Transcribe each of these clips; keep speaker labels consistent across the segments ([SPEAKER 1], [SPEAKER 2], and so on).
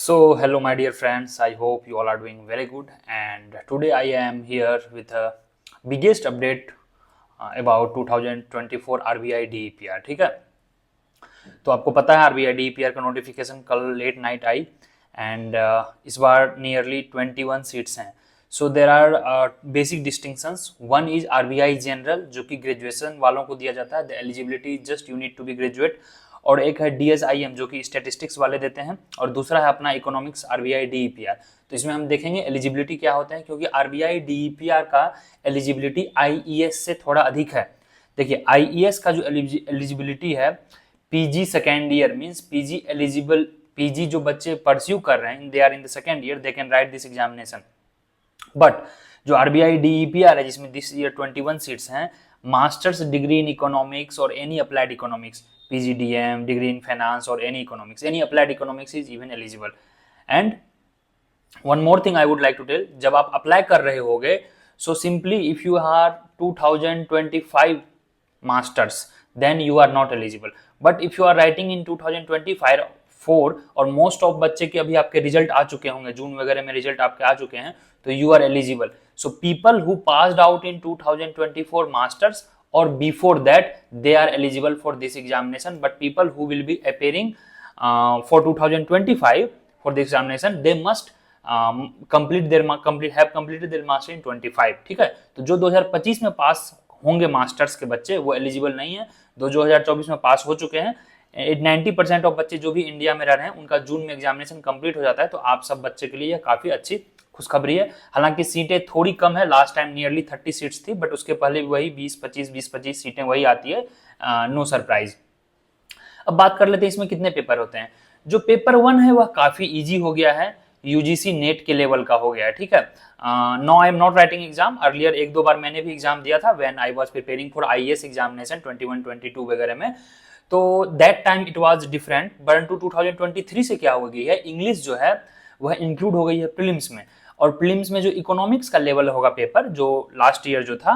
[SPEAKER 1] Hello, my dear friends. I hope you all are doing very good. And today I am here with a biggest update about 2024 RBI DEPR. ठीक है, तो आपको पता है RBI डीईपीआर का notification कल late night I and इस बार nearly 21 seats हैं. So there are basic distinctions. One is RBI general जो कि ग्रेजुएशन वालों को दिया जाता है. The eligibility just you need to be graduate. और एक है डीएसआईएम जो कि स्टैटिस्टिक्स वाले देते हैं. और दूसरा है अपना इकोनॉमिक्स आरबीआई डीईपीआर. तो इसमें हम देखेंगे एलिजिबिलिटी क्या होता है, क्योंकि आरबीआई डीईपीआर का एलिजिबिलिटी आईईएस से थोड़ा अधिक है. देखिए आईईएस का जो एलिजिबिलिटी है PG second year means PG eligible. PG जो बच्चे परस्यू कर रहे हैं they are in the second year, they can write this examination. But जो आरबीआई डीईपीआर है जिसमें दिस ईयर 21 सीट्स हैं, मास्टर्स डिग्री इन इकोनॉमिक्स और any applied economics, PGDM, degree in finance और any economics, any applied economics is even eligible. And one more thing I would like to tell, जब आप apply कर रहे होगे so simply if you are 2025 masters then you are not eligible. But if you are writing in 2025 4 और most of बच्चे के अभी आपके रिजल्ट आ चुके होंगे, जून वगैरह में रिजल्ट आपके आ चुके हैं, तो you are eligible. So people who passed out in 2024 masters और before that they are eligible for this examination. But people who will be appearing for 2025 for this examination they must completed their master in 25. ठीक है, तो जो 2025 में पास होंगे masters के बच्चे वो एलिजिबल नहीं है. 2024 में पास हो चुके हैं. 90% ऑफ बच्चे जो भी इंडिया में रह रहे हैं उनका जून में एग्जामिनेशन कंप्लीट हो जाता है. तो आप सब बच्चे के लिए यह काफी अच्छी खुशखबरी है. हालांकि सीटें थोड़ी कम है, लास्ट टाइम नियरली 30 सीट्स थी, बट उसके पहले वही 20-25 सीटें वही आती है. No surprise. अब बात कर लेते हैं इसमें कितने पेपर होते हैं. जो पेपर 1 है वह काफी ईजी हो गया है, यूजीसी नेट के लेवल का हो गया है. ठीक है, no I am not writing exam. Earlier एक दो बार मैंने भी एग्जाम दिया था when I was preparing for IAS examination 21-22 वगैरह में. तो that time it was different. परंतु 2023 से क्या हो गई है, इंग्लिश जो है वह इंक्लूड हो गई है प्रीलिम्स में. और प्रीलिम्स में जो इकोनॉमिक्स का लेवल होगा पेपर जो लास्ट ईयर जो था,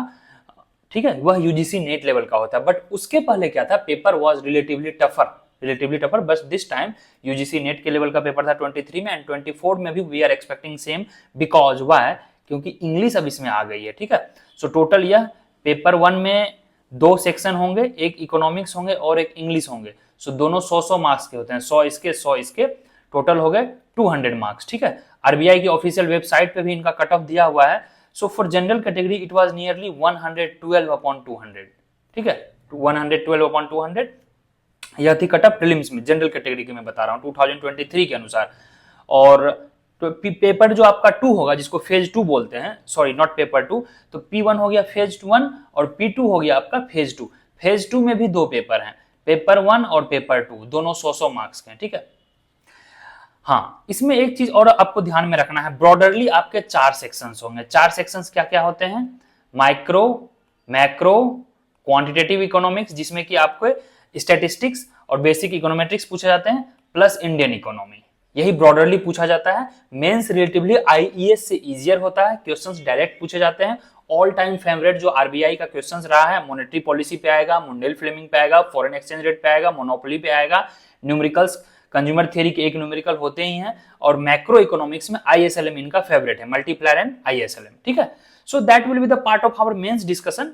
[SPEAKER 1] ठीक है, वह यूजीसी नेट लेवल का होता है. बट उसके पहले क्या था, पेपर वाज रिलेटिवली टफर. बस दिस टाइम यूजीसी नेट के लेवल का पेपर था 23 में एंड 24 में भी we are expecting same. Because why, क्योंकि इंग्लिश अब इसमें आ गई है. ठीक है, सो टोटल यह पेपर 1 में 2 सेक्शन होंगे, एक इकोनॉमिक्स होंगे और एक इंग्लिश होंगे. सो दोनों 100 मार्क्स के होते हैं, 100 इसके, टोटल हो गए 200 मार्क्स. ठीक है, आरबीआई की ऑफिशियल वेबसाइट पे भी इनका कट ऑफ दिया हुआ है. So for general category it was nearly 112/200. ठीक है, 112/200 यह थी कट ऑफ प्रीलिम्स में. जनरल कैटेगरी की मैं बता रहा हूँ 2023 के अनुसार. और तो पेपर जो आपका 2 होगा जिसको फेज 2 बोलते हैं, सॉरी नॉट पेपर 2, तो P1 हो गया फेज 1 और P2 हो गया आपका फेज 2. फेज 2 में भी 2 पेपर हैं, पेपर 1 और पेपर 2, दोनों 100 मार्क्स के हैं. ठीक है, हाँ इसमें एक चीज और आपको ध्यान में रखना है, ब्रॉडरली आपके 4 सेक्शंस होंगे. 4 सेक्शंस क्या क्या होते हैं, माइक्रो, मैक्रो, क्वांटिटेटिव इकोनॉमिक्स जिसमें कि आपको स्टैटिस्टिक्स और बेसिक इकोनोमेट्रिक्स पूछे जाते हैं, प्लस इंडियन इकोनॉमी, यही ब्रॉडरली पूछा जाता है. मेंस रिलेटिवली आईईएस से इजियर होता है, क्वेश्चंस डायरेक्ट पूछे जाते हैं. ऑल टाइम फेवरेट जो आरबीआई का क्वेश्चंस रहा है, मॉनेटरी पॉलिसी पे आएगा, मुंडेल फ्लेमिंग पे आएगा, फॉरेन एक्सचेंज रेट पे आएगा, मोनोपोली पे आएगा, न्यूमेरिकल्स, कंज्यूमर थ्योरी के एक न्यूमेरिकल होते ही हैं. और मैक्रो इकोनॉमिक्स में आईएसएलएम इनका फेवरेट है, मल्टीप्लायर एंड आईएसएलएम. ठीक है, so that will be the part of our mains discussion.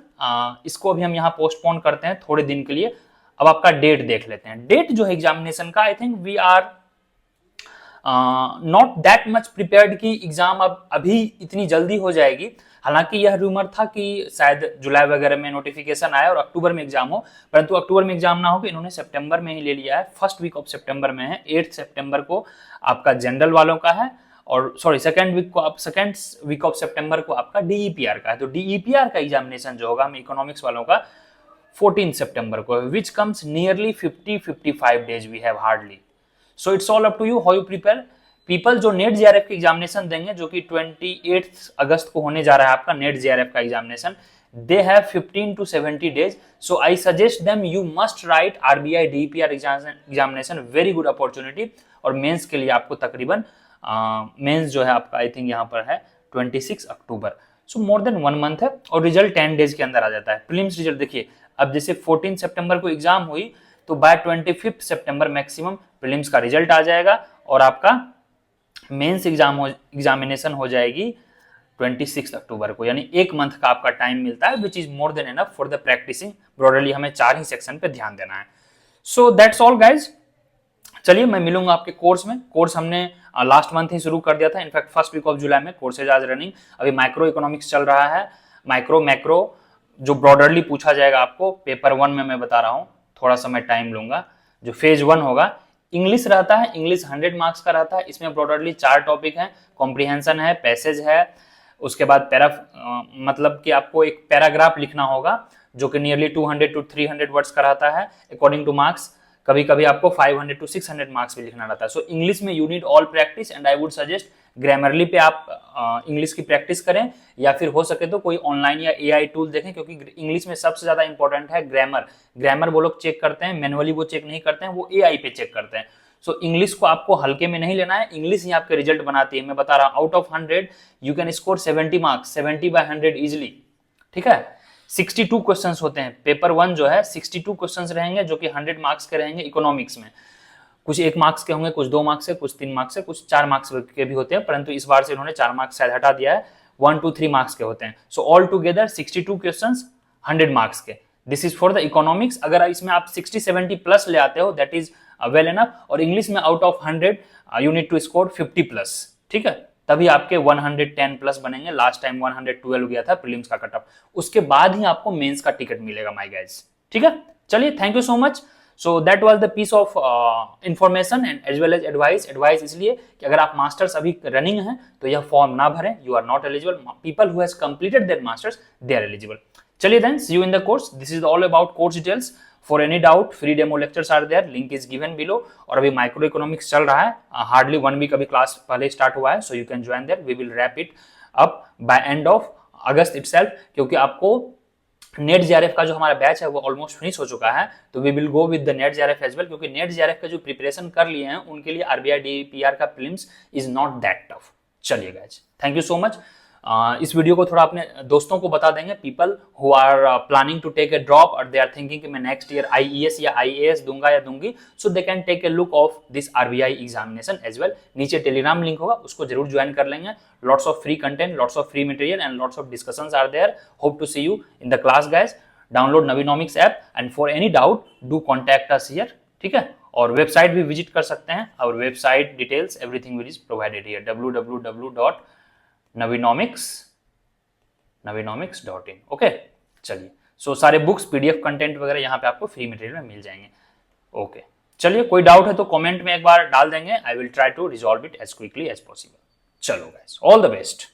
[SPEAKER 1] इसको अभी हम यहाँ पोस्टपोन करते हैं थोड़े दिन के लिए. अब आपका डेट देख लेते हैं. डेट जो है एग्जामिनेशन का, I think we are not that much prepared कि एग्जाम अब अभी इतनी जल्दी हो जाएगी. हालांकि यह रूमर था कि शायद जुलाई वगैरह में नोटिफिकेशन आया और अक्टूबर में एग्जाम हो, परंतु अक्टूबर में एग्जाम ना हो कि इन्होंने सितंबर में ही ले लिया है. फर्स्ट वीक ऑफ सितंबर में है, 8 सितंबर को आपका जनरल वालों का है, और सॉरी सेकेंड वीक ऑफ सितंबर को आपका डीईपीआर का है. तो डीईपीआर का एग्जामिनेशन जो होगा इकोनॉमिक्स वालों का 14 सितंबर को, which comes nearly 50-55 days we have hardly. So it's all up to you how you prepare. People जो नेट जेआरएफ के एग्जामिनेशन देंगे जो कि 28 अगस्त को होने जा रहा है आपका नेट जेआरएफ का examination, they have 15 to 70 days. So I suggest them you must write RBI DPR examination, very good opportunity. और मेंस के लिए आपको तकरीबन मेंस जो है आपका आई थिंक यहाँ पर है 26 अक्टूबर. सो मोर देन 1 मंथ है और रिजल्ट 10 डेज के अंदर आ जाता है. प्रीलिम्स रिजल्ट देखिए, अब जैसे 14 सितंबर को एग्जाम हुई तो बाय 25 सितंबर मैक्सिमम प्रीलिम्स का रिजल्ट आ जाएगा और आपका मेंस एग्जामिनेशन हो जाएगी 26 अक्टूबर को, यानी एक मंथ का आपका टाइम मिलता है, which is more than enough for the practicing. Broadly हमें 4 ही सेक्शन पे ध्यान देना है। So that's all guys. चलिए मैं मिलूंगा आपके कोर्स में। कोर्स हमने लास्ट मंथ ही शुरू कर दिया था, in fact first week of July में कोर्सेज आज रनिंग। अभी माइक्रो इकोनॉमिक्स चल रहा है, माइक्रो मैक्रो जो ब्रॉडरली पूछा जाएगा आपको पेपर 1 में, मैं बता रहा हूँ, थोड़ा सा मैं टाइम लूंगा। जो फेज 1 होगा, इंग्लिश रहता है, इंग्लिश 100 मार्क्स का रहता है। इसमें ब्रॉडरली 4 टॉपिक है, कॉम्प्रिहेंशन है, पैसेज है, उसके बाद मतलब कि आपको एक पैराग्राफ लिखना होगा जो कि नियरली 200 to 300 वर्ड्स का रहता है अकॉर्डिंग टू मार्क्स। कभी कभी आपको 500 to 600 मार्क्स भी लिखना रहता है। सो इंग्लिश में you need all practice, and I would suggest Grammarly पे आप इंग्लिश की प्रैक्टिस करें, या फिर हो सके तो कोई ऑनलाइन या एआई टूल देखें, क्योंकि इंग्लिश में सबसे ज्यादा इंपॉर्टेंट है ग्रामर। ग्रामर वो लोग चेक करते हैं, मैनुअली वो चेक नहीं करते हैं, वो एआई पे चेक करते हैं। सो इंग्लिश को आपको हल्के में नहीं लेना है, इंग्लिश ही आपके रिजल्ट बनाती है। मैं बता रहा हूं, out of 100 you can score 70 marks, 70/100 easily. ठीक है, 62 क्वेश्चंस होते हैं। पेपर 1 जो है 62 क्वेश्चंस रहेंगे, जो कि 100 मार्क्स के रहेंगे इकोनॉमिक्स में। कुछ 1 मार्क्स के होंगे, कुछ 2 मार्क्स के, कुछ 3 मार्क्स के, कुछ 4 मार्क्स के भी होते हैं, परंतु इस बार से इन्होंने 4 मार्क्स शायद हटा दिया है, 1 to 3 मार्क्स के होते हैं। So all together 62 questions 100 marks के, this is for the economics. अगर इसमें आप 60-70 प्लस ले आते हो, दैट इज वेल एनफ। और इंग्लिश में out of 100 you need to score 50 plus. ठीक है, तभी आपके 110 प्लस बनेंगे। लास्ट टाइम 112 गया था प्रीलिम्स का कट ऑफ, उसके बाद ही आपको मेंस का टिकट मिलेगा माय गाइस। ठीक है, चलिए, thank you so much. So that was the piece of information and as well as advice. Advice इसलिए कि अगर आप मास्टर्स अभी रनिंग है तो यह फॉर्म ना भरें, you are not eligible. People who has completed their masters, they are eligible. चलिए then, see you in the course. This is all about course details. For any doubt, free demo lectures are there, link is given below. और अभी microeconomics चल रहा है, hardly 1 week अभी class पहले start हुआ है, so you can join there. We will wrap it up by end of August itself, क्योंकि आपको नेट जेआरएफ का जो हमारा बैच है वो ऑलमोस्ट फिनिश हो चुका है। तो we will go with the NET JRF as well, क्योंकि नेट जेआरएफ का जो प्रिपरेशन कर लिए हैं उनके लिए आरबीआई डीपीआर का prelims is not that tough. चलिए guys, thank you so much. इस वीडियो को थोड़ा अपने दोस्तों को बता देंगे, people who are planning to take a drop और दे आर थिंकिंग कि मैं नेक्स्ट ईयर आईईएस या आईएएस दूंगा या दूंगी, सो दे can take a look of this RBI examination as well. नीचे टेलीग्राम लिंक होगा, उसको जरूर ज्वाइन कर लेंगे। Lots of free content, lots of free material and lots of discussions are there. Hope to see you in the class guys. Download Navinomics app, and for any doubt do contact us here. ठीक है, और website भी visit कर सकते हैं। और website details everything will is provided here, www.navinomics.in। Okay, चलिए। सो सारे बुक्स, पीडीएफ कंटेंट वगैरह यहाँ पे आपको फ्री मटेरियल में मिल जाएंगे। ओके, चलिए, कोई डाउट है तो कमेंट में एक बार डाल देंगे। I will try to resolve it as quickly as possible. चलो गाइस, ऑल द बेस्ट।